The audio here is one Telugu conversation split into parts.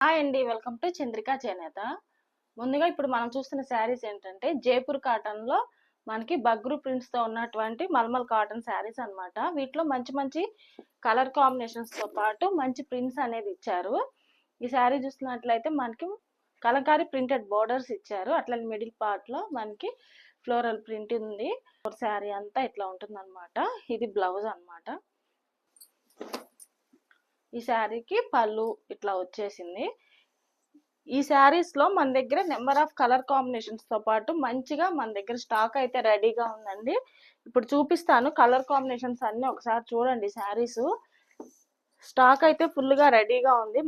హాయ్ అండి. వెల్కమ్ టు చంద్రిక చేనేత. ముందుగా ఇప్పుడు మనం చూస్తున్న శారీస్ ఏంటంటే జైపూర్ కాటన్‌లో మనకి బగ్రూ ప్రింట్స్‌తో ఉన్నటువంటి మల్మల్ కాటన్ శారీస్ అన్నమాట. వీటిలో మంచి మంచి కలర్ కాంబినేషన్స్‌తో పాటు మంచి ప్రింట్స్ అనేది ఇచ్చారు. ఈ శారీ చూస్తున్నట్లయితే మనకి కలంకారీ ప్రింటెడ్ బోర్డర్స్ ఇచ్చారు. అట్లనే మిడిల్ పార్ట్‌లో మనకి ఫ్లోరల్ ప్రింట్ ఉంది. శారీ అంతా ఇట్లా ఉంటుందన్నమాట. ఇది బ్లౌజ్ అన్నమాట. ఈ శారీకి పళ్ళు ఇట్లా వచ్చేసింది. ఈ శారీస్ లో మన దగ్గర నెంబర్ ఆఫ్ కలర్ కాంబినేషన్స్ తో పాటు మంచిగా మన దగ్గర స్టాక్ అయితే రెడీగా ఉందండి. ఇప్పుడు చూపిస్తాను కలర్ కాంబినేషన్స్ అన్ని ఒకసారి చూడండి. శారీస్ స్టాక్ అయితే ఫుల్ గా రెడీగా ఉంది.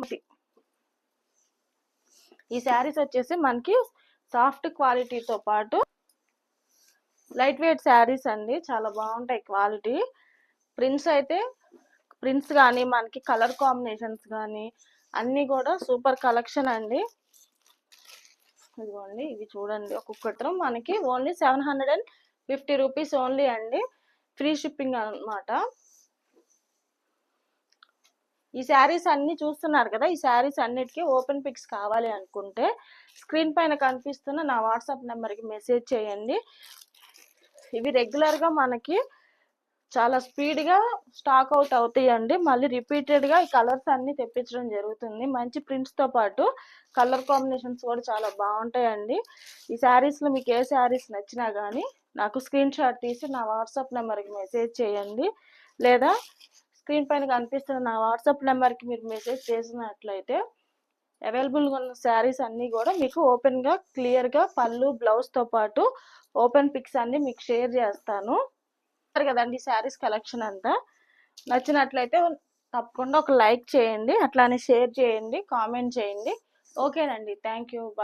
ఈ శారీస్ వచ్చేసి మనకి సాఫ్ట్ క్వాలిటీతో పాటు లైట్ వెయిట్ శారీస్ అండి. చాలా బాగుంటాయి క్వాలిటీ. ప్రింట్స్ కానీ మనకి కలర్ కాంబినేషన్స్ కానీ అన్నీ కూడా సూపర్ కలెక్షన్ అండి. ఇదిగోండి, ఇవి చూడండి. ఒక్కొక్కటి మనకి ఓన్లీ 750 రూపీస్ ఓన్లీ అండి. ఫ్రీ షిప్పింగ్ అన్నమాట. ఈ శారీస్ అన్ని చూస్తున్నారు కదా. ఈ శారీస్ అన్నిటికీ ఓపెన్ పిక్స్ కావాలి అనుకుంటే స్క్రీన్ పైన కనిపిస్తున్న నా వాట్సాప్ నెంబర్కి మెసేజ్ చేయండి. ఇవి రెగ్యులర్గా మనకి చాలా స్పీడ్గా స్టాక్ అవుట్ అవుతాయండి. మళ్ళీ రిపీటెడ్గా ఈ కలర్స్ అన్ని తెప్పించడం జరుగుతుంది. మంచి ప్రింట్స్తో పాటు కలర్ కాంబినేషన్స్ కూడా చాలా బాగుంటాయండి. ఈ శారీస్లో మీకు ఏ శారీస్ నచ్చినా కానీ నాకు స్క్రీన్ షాట్ తీసి నా వాట్సాప్ నెంబర్కి మెసేజ్ చేయండి. లేదా స్క్రీన్ పైన కనిపిస్తున్న నా వాట్సాప్ నెంబర్కి మీరు మెసేజ్ చేసినట్లయితే అవైలబుల్గా ఉన్న శారీస్ అన్నీ కూడా మీకు ఓపెన్గా క్లియర్గా పళ్ళు బ్లౌజ్తో పాటు ఓపెన్ పిక్స్ అన్ని మీకు షేర్ చేస్తాను కదండి. శారీస్ కలెక్షన్ అంతా నచ్చినట్లయితే తప్పకుండా ఒక లైక్ చేయండి, అట్లానే షేర్ చేయండి, కామెంట్ చేయండి. ఓకేనండి. Thank you. బాయ్.